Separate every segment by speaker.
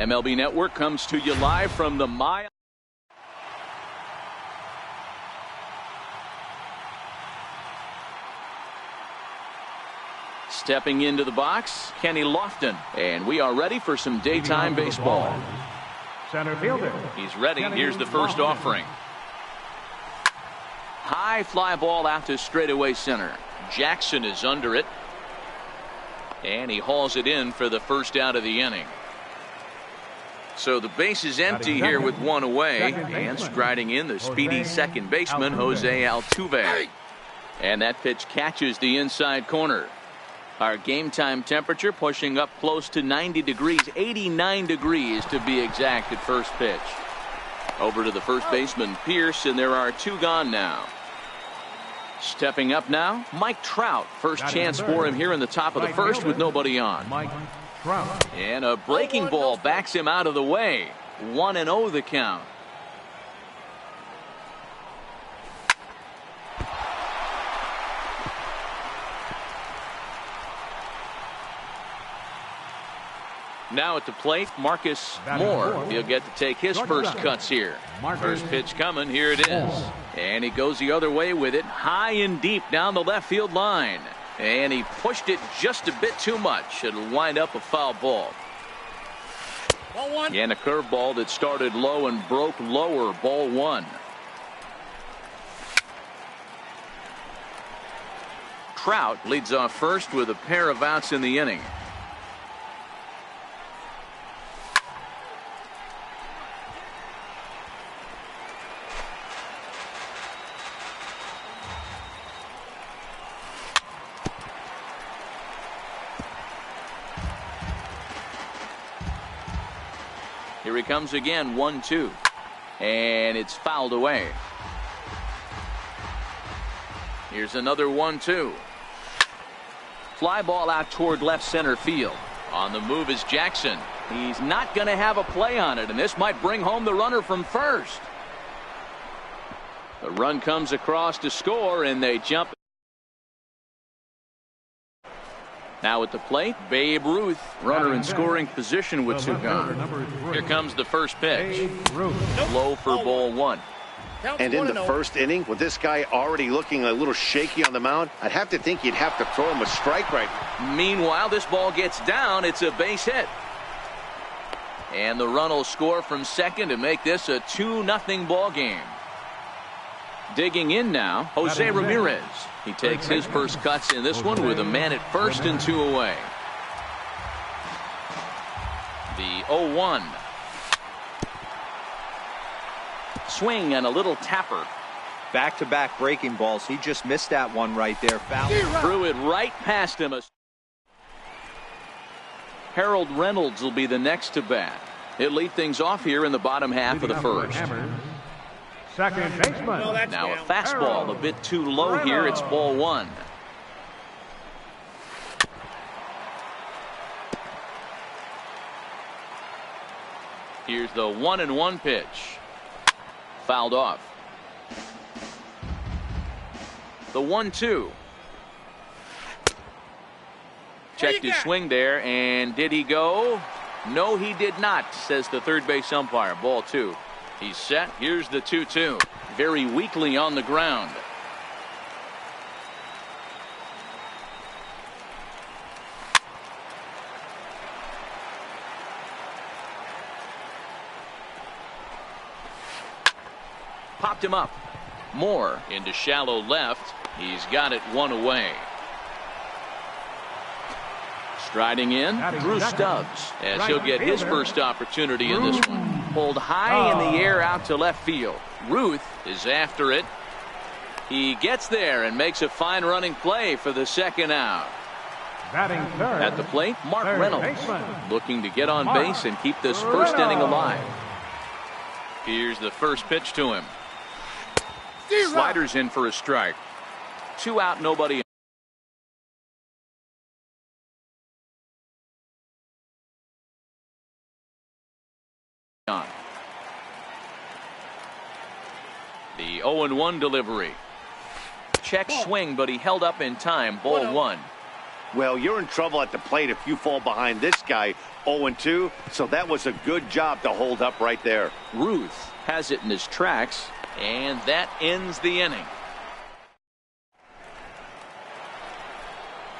Speaker 1: MLB Network comes to you live from the mile. Stepping into the box, Kenny Lofton, and we are ready for some daytime baseball.
Speaker 2: Center fielder.
Speaker 1: He's ready. Here's the first offering. High fly ball out to straightaway center. Jackson is under it, and he hauls it in for the first out of the inning. So the base is empty here with one away, and striding in the speedy second baseman Jose Altuve, and that pitch catches the inside corner. Our game time temperature pushing up close to 90 degrees, 89 degrees to be exact at first pitch. Over to the first baseman Pierce, and there are two gone now. Stepping up now, Mike Trout. First chance for him here in the top of the first with nobody on.
Speaker 2: Mike Trout.
Speaker 1: And a breaking ball backs him out of the way. 1-0 the count. Now at the plate, Marcus Moore. He'll get to take his first cuts here. First pitch coming. Here it is. And he goes the other way with it. High and deep down the left field line. And he pushed it just a bit too much. It'll wind up a foul ball. And a curveball that started low and broke lower. Ball one. Trout leads off first with a pair of outs in the inning. Here he comes again, 1-2, and it's fouled away. Here's another 1-2. Fly ball out toward left center field. On the move is Jackson. He's not going to have a play on it, and this might bring home the runner from first. The run comes across to score, and they jump. Now at the plate, Babe Ruth, runner in scoring position with two gone. Here comes the first pitch. Low for ball one.
Speaker 3: And in the first inning, with this guy already looking a little shaky on the mound, I'd have to think you'd have to throw him a strike right now.
Speaker 1: Meanwhile, this ball gets down. It's a base hit. And the run will score from second to make this a 2-0 ball game. Digging in now, Jose Ramirez. He takes his first cuts in this one with a man at first and two away. The 0-1. Swing and a little tapper.
Speaker 4: Back-to-back breaking balls. He just missed that one right there. Foul.
Speaker 1: Threw it right past him. Harold Reynolds will be the next to bat. He'll lead things off here in the bottom half of the first.
Speaker 2: Second baseman.
Speaker 1: Now a fastball a bit too low here. It's ball one. Here's the 1-1 pitch. Fouled off. The 1-2. Checked his swing there, and did he go? No, he did not, says the third base umpire. Ball two. He's set. Here's the 2-2. Very weakly on the ground. Popped him up. Moore into shallow left. He's got it one away. Striding in, Drew Stubbs, as he'll get his first opportunity in this one. Pulled high in the air out to left field. Ruth is after it. He gets there and makes a fine running play for the second out.
Speaker 2: Batting third.
Speaker 1: At the plate, Mark Reynolds, looking to get on base and keep this first inning alive. Here's the first pitch to him. Sliders in for a strike. 2 out, nobody. On. The 0-1 delivery. Check swing, but he held up in time. Ball one.
Speaker 3: Well, you're in trouble at the plate if you fall behind this guy. 0-2, so that was a good job to hold up right there.
Speaker 1: Ruth has it in his tracks, and that ends the inning.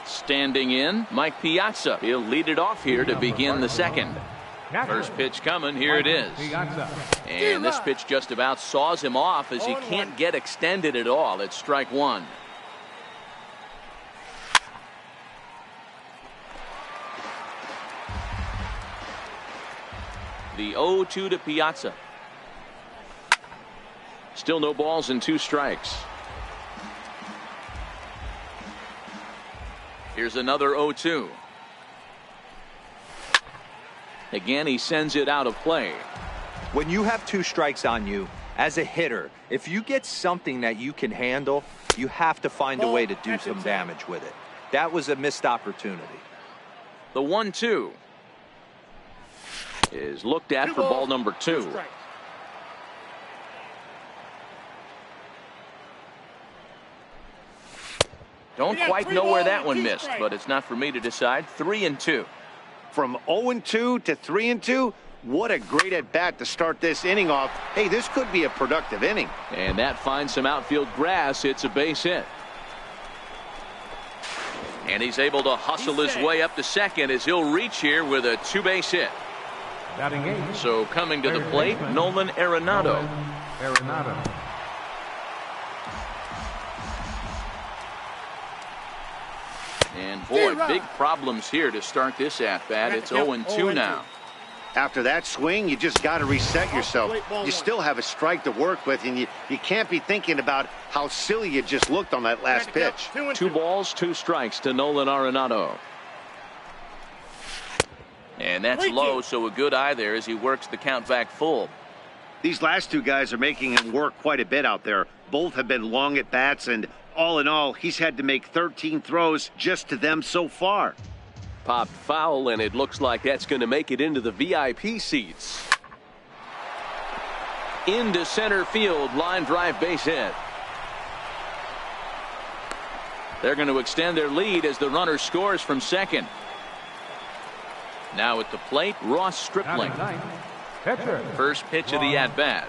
Speaker 1: Standing in, Mike Piazza. He'll lead it off here to begin the second. First pitch coming, here it is. And this pitch just about saws him off as he can't get extended at all. It's strike one. The 0-2 to Piazza. Still no balls and 2 strikes. Here's another 0-2. Again, he sends it out of play.
Speaker 4: When you have 2 strikes on you, as a hitter, if you get something that you can handle, you have to find a way to do some damage with it. That was a missed opportunity.
Speaker 1: The 1-2 is looked at for ball number 2. Don't quite know where that one missed, but it's not for me to decide. 3-2.
Speaker 3: From 0-2 to 3-2, what a great at-bat to start this inning off. Hey, this could be a productive inning.
Speaker 1: And that finds some outfield grass. It's a base hit. And he's able to hustle his way up to second as he'll reach here with a 2-base hit. So coming to the plate, Nolan Arenado. And boy, big problems here to start this at-bat. It's 0-2 now.
Speaker 3: After that swing, you just got to reset yourself. You still have a strike to work with, and you can't be thinking about how silly you just looked on that last pitch.
Speaker 1: 2 balls, 2 strikes to Nolan Arenado. And that's low, so a good eye there as he works the count back full.
Speaker 3: These last 2 guys are making him work quite a bit out there. Both have been long at bats, and all in all, he's had to make 13 throws just to them so far.
Speaker 5: Popped foul, and it looks like that's going to make it into the VIP seats. Into center field, line drive base hit. They're going to extend their lead as the runner scores from second. Now at the plate, Ross Stripling. First pitch of the at-bat.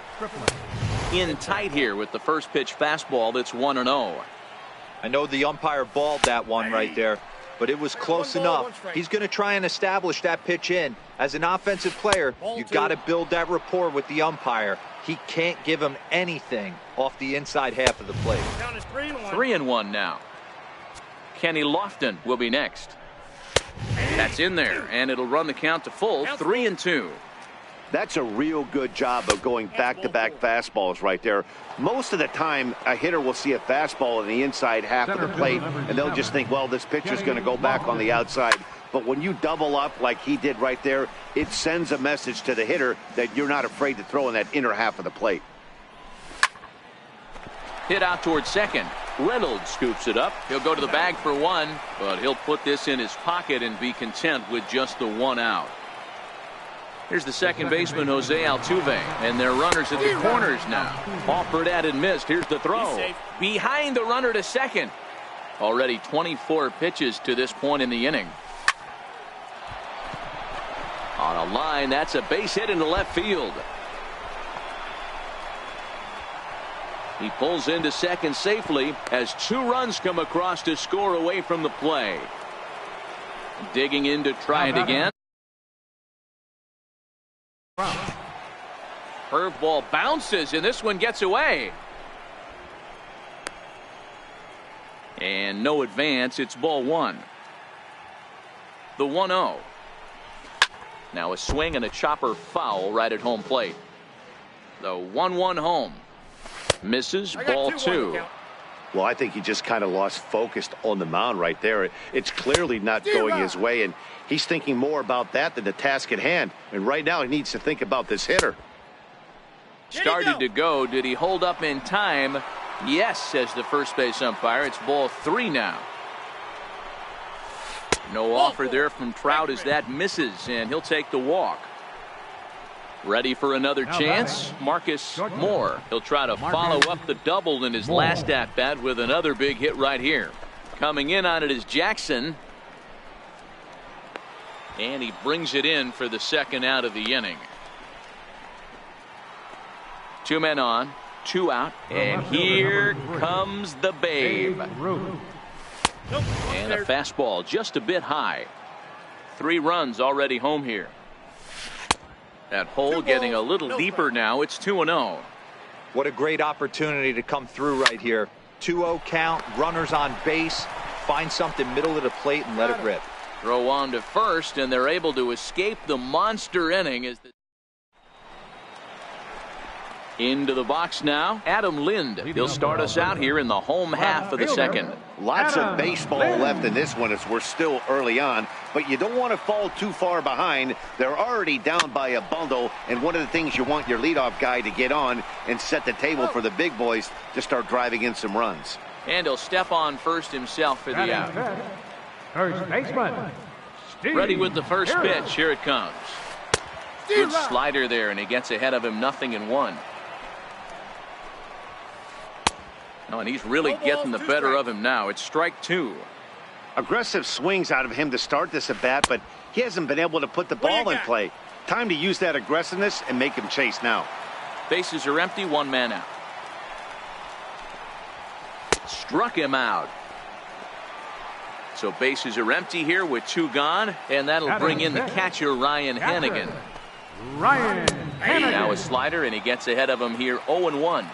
Speaker 5: In tight here with the first pitch fastball that's 1-0.
Speaker 4: I know the umpire balled that one right there, but it was close enough. He's going to try and establish that pitch in. As an offensive player, you've got to build that rapport with the umpire. He can't give him anything off the inside half of the plate.
Speaker 1: 3-1 now. Kenny Lofton will be next. That's in there, and it'll run the count to full. 3-2.
Speaker 3: That's a real good job of going back-to-back fastballs right there. Most of the time, a hitter will see a fastball in the inside half of the plate, and they'll just think, well, this pitcher's going to go back on the outside. But when you double up like he did right there, it sends a message to the hitter that you're not afraid to throw in that inner half of the plate.
Speaker 1: Hit out towards second. Reynolds scoops it up. He'll go to the bag for 1, but he'll put this in his pocket and be content with just the 1 out. Here's the second baseman, Jose Altuve, and their runners at the corners now. Offered at and missed. Here's the throw. Behind the runner to second. Already 24 pitches to this point in the inning. On a line, that's a base hit into left field. He pulls into second safely as 2 runs come across to score away from the play. Digging in to try it again. Curveball bounces, and this one gets away. And no advance. It's ball 1. The 1-0. Now a swing and a chopper foul right at home plate. The 1-1 home. Misses, ball 2.
Speaker 3: Well, I think he just kind of lost focus on the mound right there. It's clearly not going his way, and he's thinking more about that than the task at hand. And right now he needs to think about this hitter.
Speaker 1: Started to go. Did he hold up in time? Yes, says the first base umpire. It's ball 3 now. No offer there from Trout as that misses, and he'll take the walk. Ready for another chance? Marcus Moore. He'll try to follow up the double in his last at-bat with another big hit right here. Coming in on it is Jackson. And he brings it in for the second out of the inning. 2 men on, 2 out, and here comes the Babe. And a fastball just a bit high. 3 runs already home here. That hole getting a little deeper now. It's 2-0.
Speaker 4: What a great opportunity to come through right here. 2-0 count, runners on base. Find something middle of the plate and let it rip.
Speaker 1: Throw on to first, and they're able to escape the monster inning. Into the box now, Adam Lind. He'll start us out here in the home half of the second.
Speaker 3: Lots of baseball left in this one as we're still early on, but you don't want to fall too far behind. They're already down by a bundle, and one of the things you want your leadoff guy to get on and set the table for the big boys to start driving in some runs.
Speaker 1: And he'll step on first himself for the out.
Speaker 2: First baseman, Steve.
Speaker 1: Ready with the first pitch. Here it comes. Good slider there, and he gets ahead of him, 0-1. Oh, and he's really getting the better of him now. It's strike 2.
Speaker 3: Aggressive swings out of him to start this at bat, but he hasn't been able to put the ball in play. Time to use that aggressiveness and make him chase now.
Speaker 1: Bases are empty, 1 man out. Struck him out. So bases are empty here with 2 gone, and that'll bring in the catcher, Ryan Hennigan. Now a slider, and he gets ahead of him here, 0-1.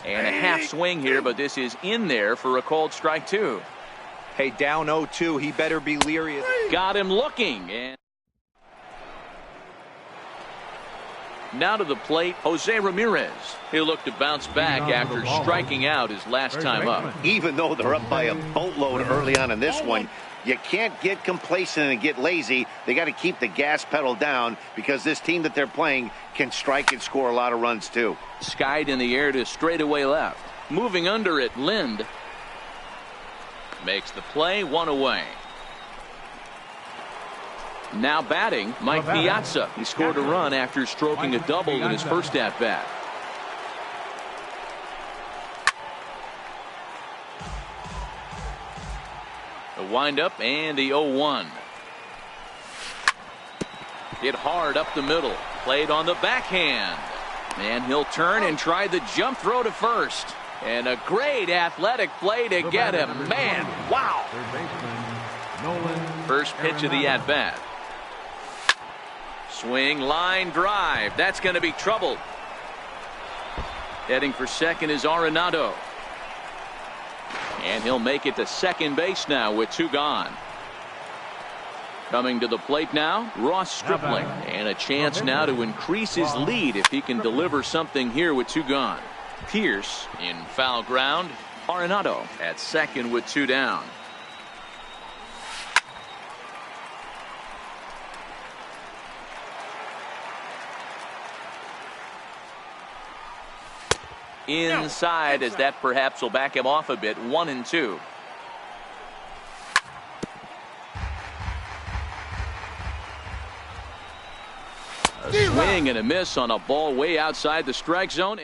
Speaker 1: And a half swing here, but this is in there for a called strike 2.
Speaker 4: Hey, down 0-2, he better be leery.
Speaker 1: Got him looking. And now to the plate, Jose Ramirez. He'll look to bounce back after striking out his last time up.
Speaker 3: Even though they're up by a boatload early on in this one, you can't get complacent and get lazy. They got to keep the gas pedal down because this team that they're playing can strike and score a lot of runs too.
Speaker 1: Skied in the air to straightaway left. Moving under it, Lind makes the play, 1 away. Now batting, Mike Piazza. He scored a run after stroking a double in his first at-bat. The windup and the 0-1. Hit hard up the middle. Played on the backhand. And he'll turn and try the jump throw to first. And a great athletic play to get him. Man, wow. First pitch of the at-bat. Swing, line drive. That's going to be trouble. Heading for second is Arenado. And he'll make it to second base now with 2 gone. Coming to the plate now, Ross Stripling. And a chance now to increase his lead if he can deliver something here with 2 gone. Pierce in foul ground. Arenado at second with 2 down. Inside, as that perhaps will back him off a bit. 1-2. A swing and a miss on a ball way outside the strike zone.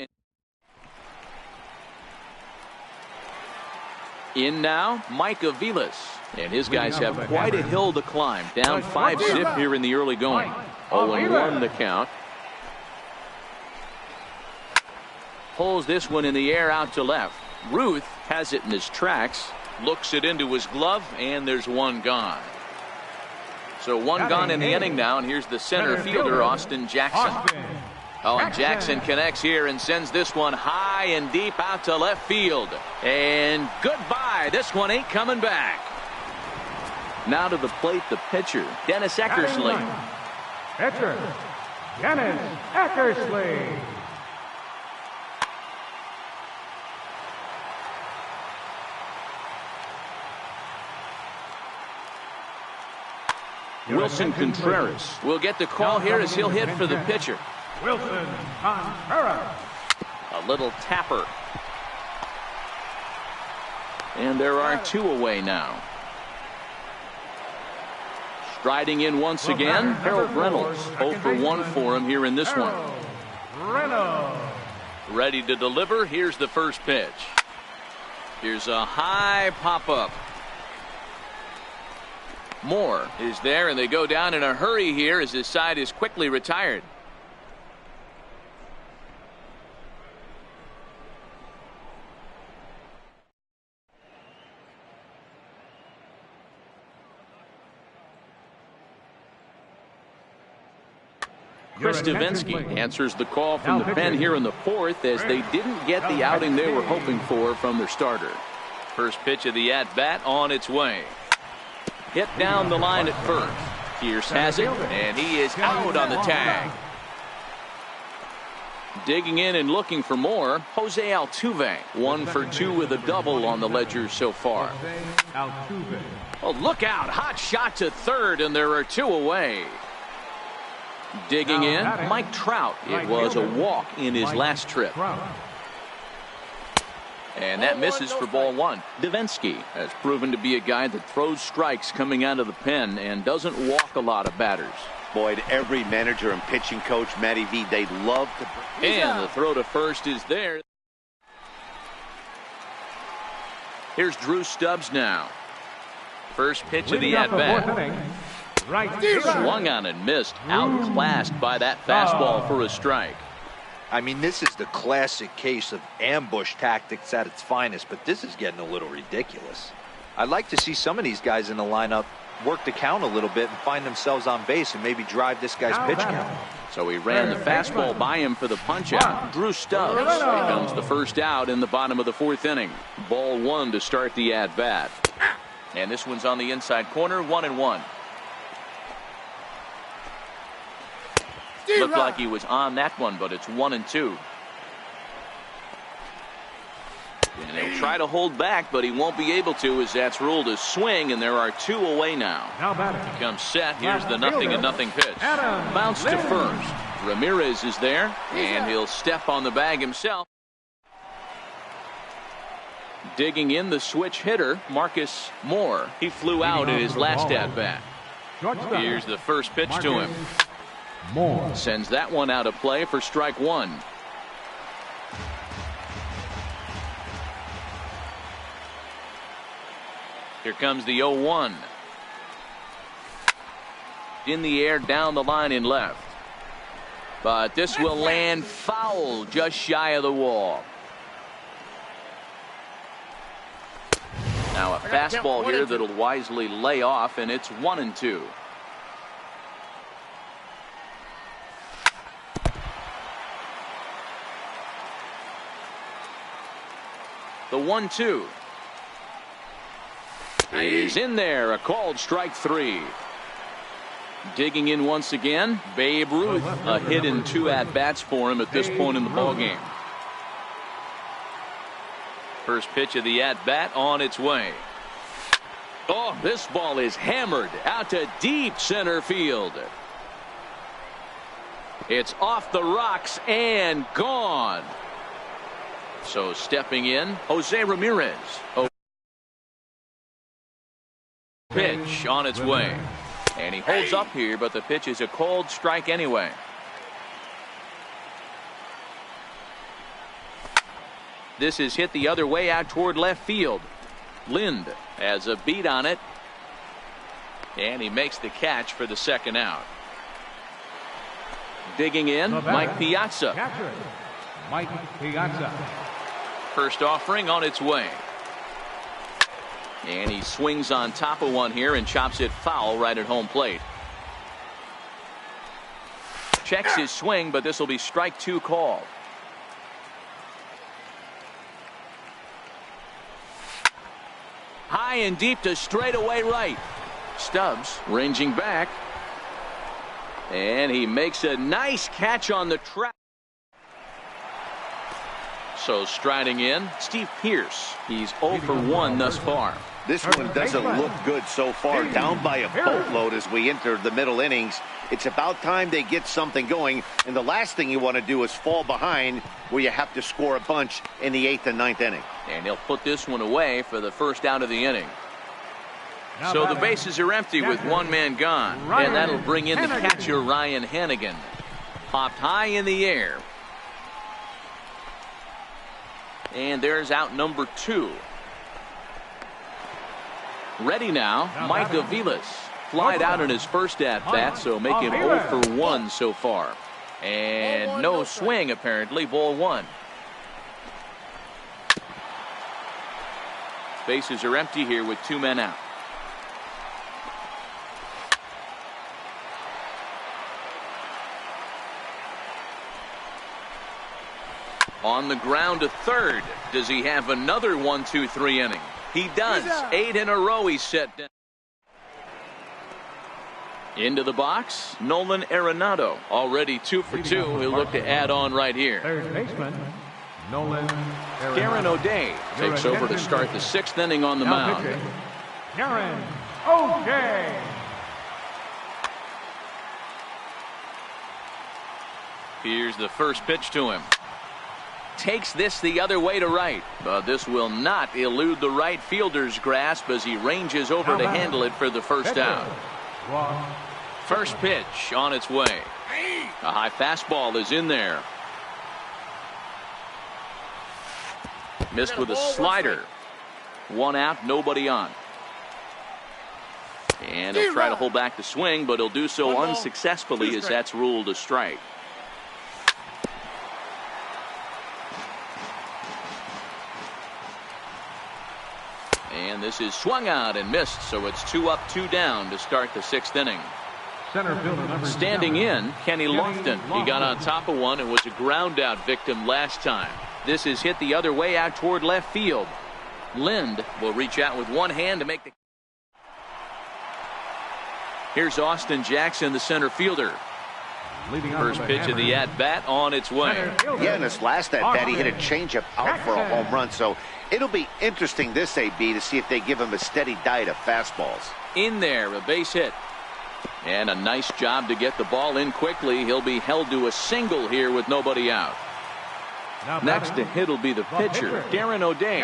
Speaker 1: In now, Mike Aviles. And his guys have quite a hill to climb. Down 5-zip here in the early going. 0-1 the count. Pulls this one in the air out to left. Ruth has it in his tracks. Looks it into his glove, and there's 1 gone. So 1 gone in the inning now, and here's the center fielder, Austin Jackson. Oh, and Jackson connects here and sends this one high and deep out to left field. And goodbye. This one ain't coming back. Now to the plate, the pitcher, Dennis Eckersley.
Speaker 2: Pitcher, Dennis Eckersley.
Speaker 1: Wilson Contreras will get the call here as he'll hit for the pitcher.
Speaker 2: Wilson Contreras.
Speaker 1: A little tapper. And there are 2 away now. Striding in once again, Harold Reynolds. 0 for 1 for him here in this one.
Speaker 2: Reynolds.
Speaker 1: Ready to deliver. Here's the first pitch. Here's a high pop-up. Moore is there, and they go down in a hurry here as his side is quickly retired. Chris Davinsky answers the call from the pen here in the fourth as they didn't get the outing they were hoping for from their starter. First pitch of the at-bat on its way. Hit down the line at first. Pierce has it, and he is out on the tag. Digging in and looking for more, Jose Altuve. 1 for 2 with a double on the ledger so far. Oh, look out. Hot shot to third, and there are 2 away. Digging in, Mike Trout. It was a walk in his last trip. And that misses for ball 1. Davinsky has proven to be a guy that throws strikes coming out of the pen and doesn't walk a lot of batters.
Speaker 3: Boyd, every manager and pitching coach, Matty V, they love to.
Speaker 1: And the throw to first is there. Here's Drew Stubbs now. First pitch of the at-bat. Swung on and missed. Outclassed by that fastball for a strike.
Speaker 4: I mean, this is the classic case of ambush tactics at its finest, but this is getting a little ridiculous. I'd like to see some of these guys in the lineup work the count a little bit and find themselves on base and maybe drive this guy's pitch count.
Speaker 1: So he ran the fastball by him for the punch out. Drew Stubbs becomes the first out in the bottom of the 4th inning. Ball 1 to start the at-bat. And this one's on the inside corner, 1-1. Looked like he was on that one, but it's 1-2. And he'll try to hold back, but he won't be able to, as that's ruled a swing, and there are 2 away now. He comes set. Here's the 0-0 pitch. Bounce to first. Ramirez is there, and he'll step on the bag himself. Digging in, the switch hitter, Marcus Moore. He flew out in his last at-bat. Here's the first pitch to him. Moore sends that one out of play for strike 1. Here comes the 0-1. In the air, down the line in left. But this will land foul just shy of the wall. Now a fastball here that'll wisely lay off, and it's 1-2. The 1-2 is in there. A called strike 3. Digging in once again, Babe Ruth. A hit in 2 at-bats for him at this point in the ballgame. First pitch of the at-bat on its way. Oh, this ball is hammered out to deep center field. It's off the rocks and gone. So stepping in, Jose Ramirez. Pitch on its way. And he holds up here, but the pitch is a called strike anyway. This is hit the other way out toward left field. Lind has a beat on it. And he makes the catch for the 2nd out. Digging in, Mike Piazza. First offering on its way. And he swings on top of one here and chops it foul right at home plate. Checks his swing, but this will be strike 2 called. High and deep to straightaway right. Stubbs ranging back. And he makes a nice catch on the track. So striding in, Steve Pearce. He's 0 for 1 thus far.
Speaker 3: This one doesn't look good so far. Down by a boatload as we enter the middle innings. It's about time they get something going. And the last thing you want to do is fall behind where you have to score a bunch in the 8th and 9th inning.
Speaker 1: And he'll put this one away for the first out of the inning. So the bases are empty with 1 man gone. And that'll bring in the catcher, Ryan Hannigan. Popped high in the air. And there's out number 2. Ready now, Mike Aviles. flied out in his first at-bat, so make him 0 for 1 so far. And no swing, apparently. Ball 1. Bases are empty here with 2 men out. On the ground to third. Does he have another 1-2-3 inning? He does. 8 in a row he's set down. Into the box, Nolan Arenado. Already 2 for 2. He'll look to add on right here.
Speaker 2: Third baseman, Nolan
Speaker 1: Karen O'Day takes over to start the 6th inning on the mound.
Speaker 2: Karen O'Day.
Speaker 1: Here's the first pitch to him. Takes this the other way to right, but this will not elude the right fielder's grasp as he ranges over to handle it for the first out. First pitch on its way. A high fastball is in there. Missed with a slider. 1 out, nobody on. And he'll try to hold back the swing, but he'll do so unsuccessfully as that's ruled a strike. And this is swung out and missed, so it's 2 up, 2 down to start the 6th inning. Standing in, Kenny Lofton. He got on top of one and was a ground out victim last time. This is hit the other way out toward left field. Lind will reach out with one hand to make the. Here's Austin Jackson, the center fielder. First pitch of the at-bat on its way.
Speaker 3: Yeah, in his last at-bat, he hit a changeup out for a home run. So it'll be interesting this AB to see if they give him a steady diet of fastballs.
Speaker 1: In there, a base hit. And a nice job to get the ball in quickly. He'll be held to a single here with nobody out. Next to hit will be the pitcher, Darren O'Day.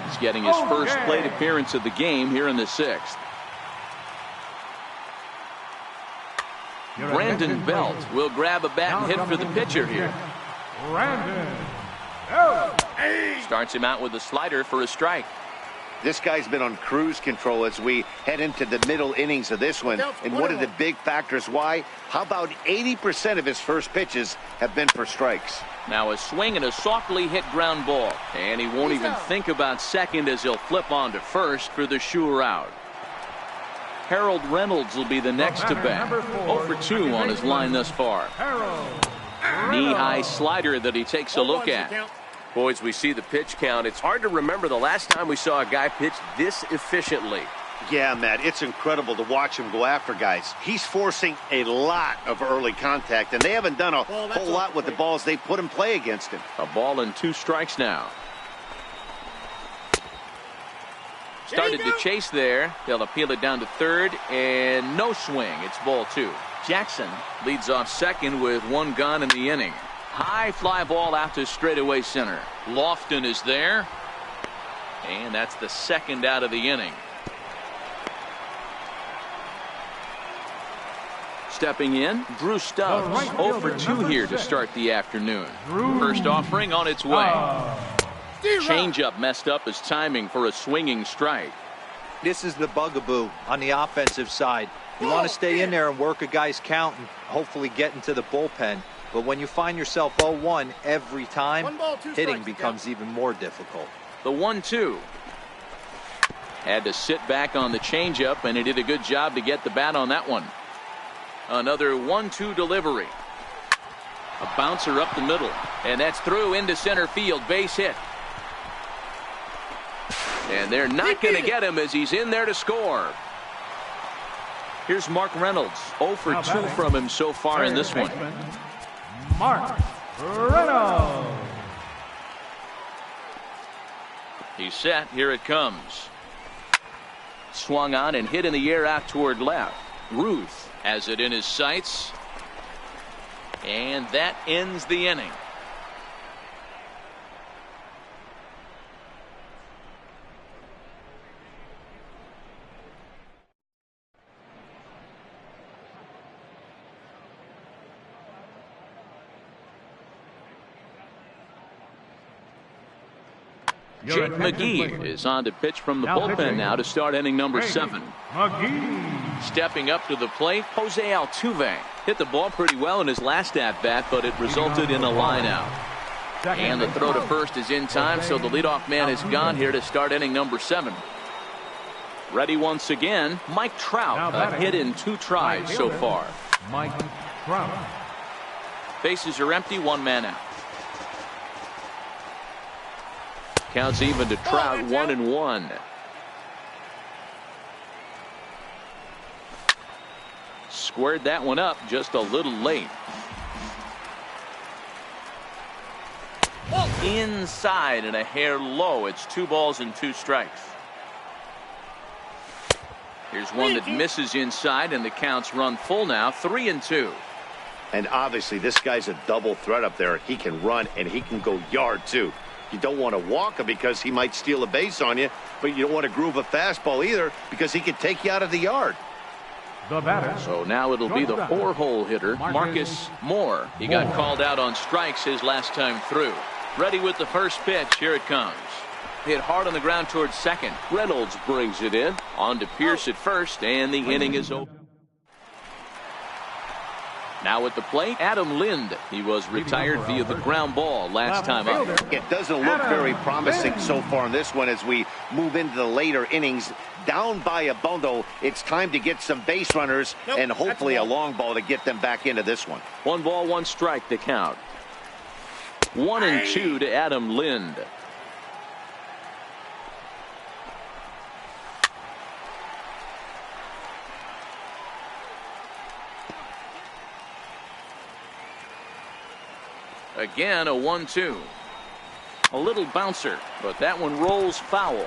Speaker 1: He's getting his first plate appearance of the game here in the 6th. Brandon Belt will grab a bat and hit for the pitcher here. Starts him out with a slider for a strike.
Speaker 3: This guy's been on cruise control as we head into the middle innings of this one. And one of the big factors why, how about 80% of his first pitches have been for strikes.
Speaker 1: Now a swing and a softly hit ground ball. And he won't even think about second as he'll flip on to first for the sure out. Harold Reynolds will be the next to bat. 0 for 2 on his line thus far. Knee-high slider that he takes a look at.
Speaker 5: Boys, we see the pitch count. It's hard to remember the last time we saw a guy pitch this efficiently.
Speaker 3: Yeah, Matt, it's incredible to watch him go after guys. He's forcing a lot of early contact, and they haven't done a whole lot with the balls they put in play against him.
Speaker 1: A ball and 2 strikes now. Started to chase there. They'll appeal it down to third, and no swing. It's ball 2. Jackson leads off second with 1 gone in the inning. High fly ball out to straightaway center. Lofton is there, and that's the 2nd out of the inning. Stepping in, Drew Stubbs. 0 for 2 here to start the afternoon. First offering on its way. Changeup messed up his timing for a swinging strike.
Speaker 4: This is the bugaboo on the offensive side. You want to stay in there and work a guy's count and hopefully get into the bullpen. But when you find yourself 0-1 every time, hitting becomes even more difficult.
Speaker 1: The 1-2. Had to sit back on the changeup, and he did a good job to get the bat on that one. Another 1-2 delivery. A bouncer up the middle, and that's through into center field. Base hit. And they're not going to get him as he's in there to score. Here's Mark Reynolds. 0 for 2 from him so far in this one.
Speaker 2: Mark Reynolds.
Speaker 1: He's set. Here it comes. Swung on and hit in the air out toward left. Ruth has it in his sights. And that ends the inning. Jake McGee is on to pitch from the bullpen now to start inning number 7.
Speaker 2: McGee.
Speaker 1: Stepping up to the plate, Jose Altuve hit the ball pretty well in his last at-bat, but it resulted in a line out. And the throw to first is in time, so the leadoff man is gone here to start inning number 7. Ready once again, Mike Trout, a hit in 2 tries so far.
Speaker 2: Mike Trout.
Speaker 1: Bases are empty, 1 man out. Counts even to Trout, 1-1. Squared that one up just a little late. Inside and a hair low. It's 2 balls and 2 strikes. Here's one that misses inside, and the counts run full now, 3-2.
Speaker 3: And obviously this guy's a double threat up there. He can run and he can go yard too. You don't want to walk him because he might steal a base on you, but you don't want to groove a fastball either because he could take you out of the yard.
Speaker 2: The batter.
Speaker 1: So now it'll be the 4-hole hitter, Marcus Moore. He got called out on strikes his last time through. Ready with the first pitch. Here it comes. Hit hard on the ground towards second. Reynolds brings it in. On to Pierce at first, and the inning is over. Now at the plate, Adam Lind. He was retired via the ground ball last time up.
Speaker 3: It doesn't look very promising so far in this one as we move into the later innings. Down by a bundle, it's time to get some base runners and hopefully a long ball to get them back into this one.
Speaker 1: 1 ball, 1 strike to count. 1-2 to Adam Lind. Again, a 1-2. A little bouncer, but that one rolls foul.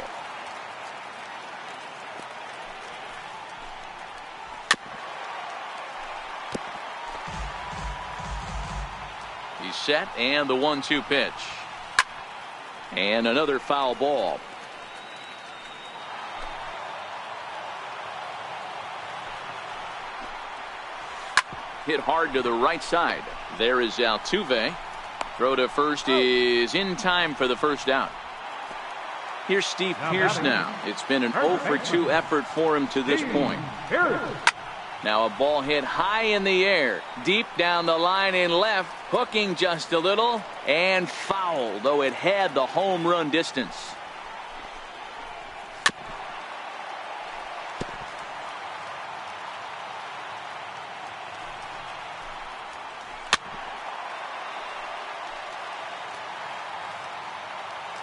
Speaker 1: He's set, and the 1-2 pitch. And another foul ball. Hit hard to the right side. There is Altuve. Throw to first is in time for the first out. Here's Steve Pierce now. It's been an 0-for-2 effort for him to this point. Now a ball hit high in the air, deep down the line in left, hooking just a little, and foul, though it had the home run distance.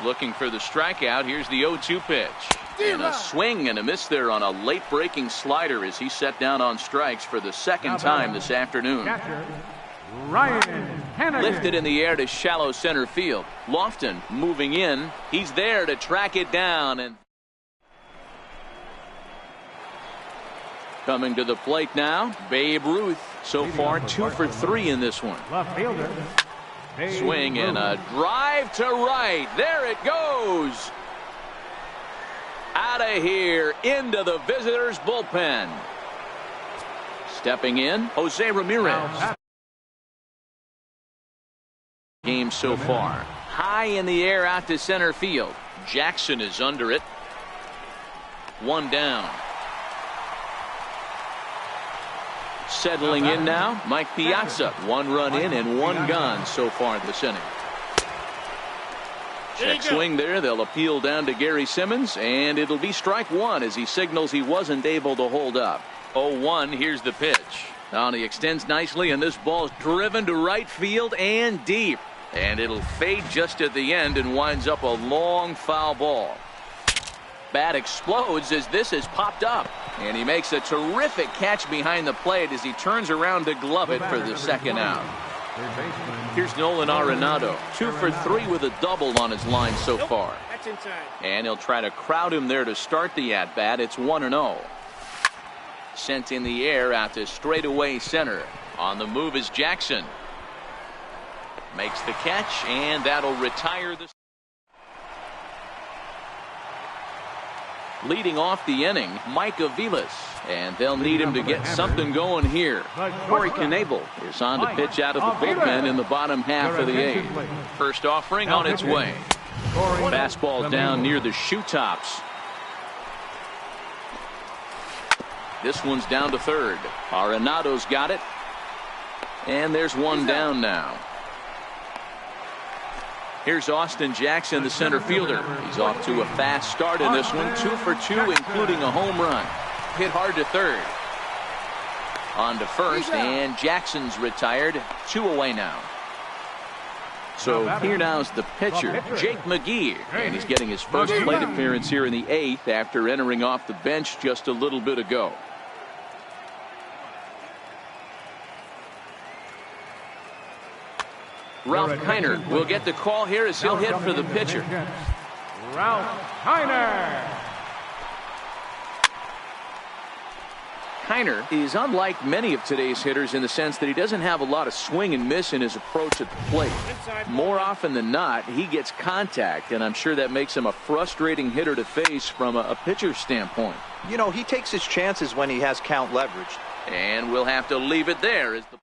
Speaker 1: Looking for the strikeout. Here's the 0-2 pitch. And a swing and a miss there on a late breaking slider as he set down on strikes for the second time this afternoon. Lifted in the air to shallow center field. Lofton moving in. He's there to track it down. And coming to the plate now, Babe Ruth. So far 2 for 3 in this one. Swing and a drive to right. There it goes. Out of here into the visitors' bullpen. Stepping in, Jose Ramirez. Game so far. High in the air out to center field. Jackson is under it. 1 down. Settling in now, Mike Piazza. 1 run in and 1 gone so far this inning. Check swing there. They'll appeal down to Gary Simmons, and it'll be strike 1 as he signals he wasn't able to hold up. 0-1. Here's the pitch. Now he extends nicely, and this ball's driven to right field and deep. And it'll fade just at the end and winds up a long foul ball. Bat explodes as this has popped up. And he makes a terrific catch behind the plate as he turns around to glove it for the second out. Here's Nolan Arenado. 2 for 3 with a double on his line so far. And he'll try to crowd him there to start the at-bat. It's 1-0. Sent in the air out to straightaway center. On the move is Jackson. Makes the catch, and that'll retire the... Leading off the inning, Mike Aviles, and they'll need him to get something going here. Corey Knebel is on to pitch out of the bullpen in the bottom half of the 8th. First offering on its way. Fastball down near the shoe tops. This one's down to third. Arenado's got it. And there's one down now. Here's Austin Jackson, the center fielder. He's off to a fast start in this one. 2 for 2, including a home run. Hit hard to third. On to first, and Jackson's retired. 2 away now. So here now is the pitcher, Jake McGee, and he's getting his first plate appearance here in the 8th after entering off the bench just a little bit ago. Ralph Kiner will get the call here as he'll hit for the pitcher.
Speaker 2: Ralph Kiner.
Speaker 1: Kiner is unlike many of today's hitters in the sense that he doesn't have a lot of swing and miss in his approach at the plate. More often than not, he gets contact, and I'm sure that makes him a frustrating hitter to face from a pitcher's standpoint.
Speaker 4: You know, he takes his chances when he has count leverage.
Speaker 1: And we'll have to leave it there as the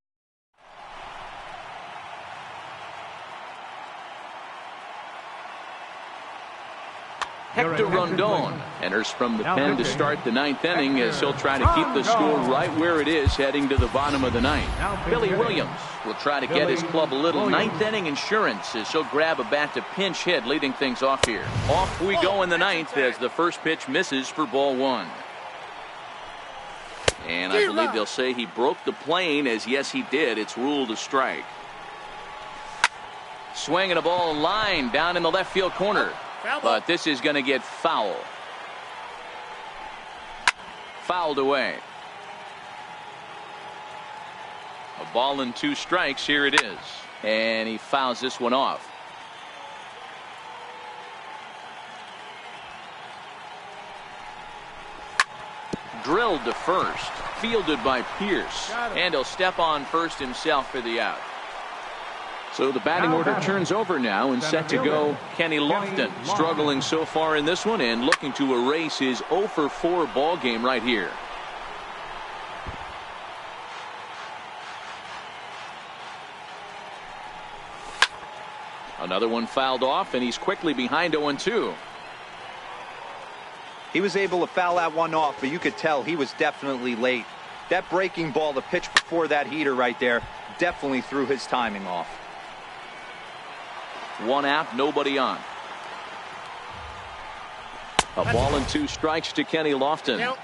Speaker 1: Hector Rondon enters from the pen to start the 9th inning as he'll try to keep the score right where it is heading to the bottom of the 9th. Billy Williams will try to get his club a little 9th inning insurance as he'll grab a bat to pinch hit, leading things off here. Off we go in the 9th as the first pitch misses for ball 1. And I believe they'll say he broke the plane, as yes he did. It's ruled a strike. Swinging a ball line down in the left field corner. But this is going to get foul. Fouled away. A ball and 2 strikes. Here it is. And he fouls this one off. Drilled to first. Fielded by Pierce. And he'll step on first himself for the out. So the batting order turns over now, and set to go Kenny Lofton, struggling so far in this one and looking to erase his 0 for 4 ball game right here. Another one fouled off, and he's quickly behind 0-2.
Speaker 4: He was able to foul that one off, but you could tell he was definitely late. That breaking ball, the pitch before that heater right there, definitely threw his timing off.
Speaker 1: 1 out, nobody on. A ball and 2 strikes to Kenny Lofton.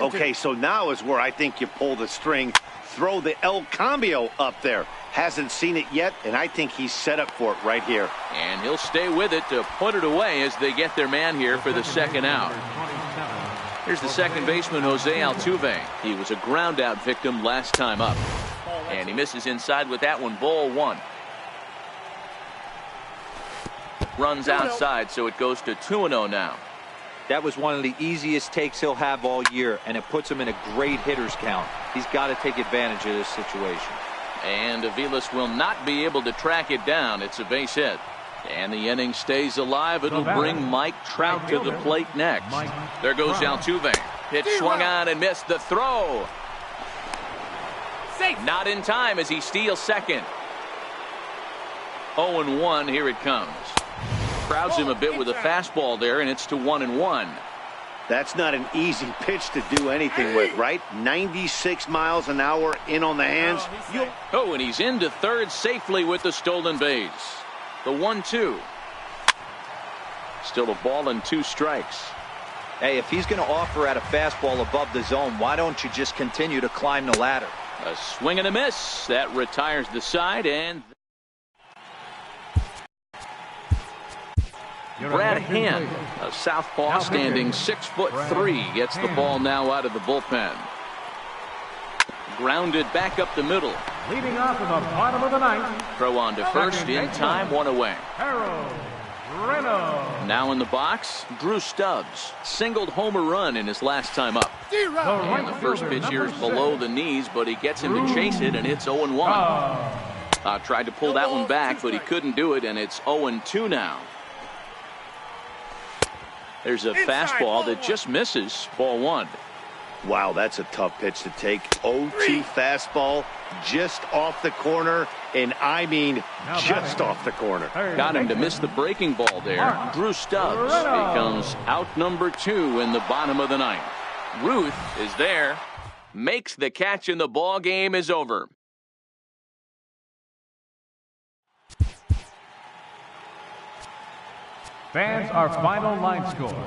Speaker 3: Okay, so now is where I think you pull the string. Throw the El Cambio up there. Hasn't seen it yet, and I think he's set up for it right here.
Speaker 1: And he'll stay with it to put it away as they get their man here for the 2nd out. Here's the second baseman, Jose Altuve. He was a ground out victim last time up. And he misses inside with that one. Ball 1. Runs outside, so it goes to 2-0 now.
Speaker 4: That was one of the easiest takes he'll have all year, and it puts him in a great hitter's count. He's got to take advantage of this situation.
Speaker 1: And Aviles will not be able to track it down. It's a base hit. And the inning stays alive. It'll bring Mike Trout to the plate next. There goes Altuve. Pitch swung on and missed. The throw. Not in time as he steals second. 0-1. Here it comes. Crowds him a bit with a fastball there, and it's to 1-1.
Speaker 3: That's not an easy pitch to do anything with, right? 96 miles an hour in on the hands.
Speaker 1: Oh, and he's into third safely with the stolen base. The 1-2. Still a ball and 2 strikes.
Speaker 4: Hey, if he's going to offer at a fastball above the zone, why don't you just continue to climb the ladder?
Speaker 1: A swing and a miss. That retires the side, and Brad Hand, a southpaw standing 6'3", gets the ball now out of the bullpen. Grounded back up the middle.
Speaker 2: Leading off in the bottom of the 9th.
Speaker 1: Throw on to first in time, 1 away.
Speaker 2: Harold Reno.
Speaker 1: Now in the box, Drew Stubbs. Singled homer run in his last time up. And the first pitch here is below the knees, but he gets him to chase it, and it's 0-1. Tried to pull that one back, but he couldn't do it, and it's 0-2 now. There's a fastball that just misses. Ball 1.
Speaker 3: Wow, that's a tough pitch to take. 0-2 fastball just off the corner, and I mean just off the corner.
Speaker 1: Got him to miss the breaking ball there. Drew Stubbs becomes out number 2 in the bottom of the 9th. Ruth is there, makes the catch, and the ball game is over.
Speaker 2: Fans, our final line score.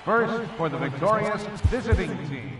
Speaker 2: First, for the victorious visiting team,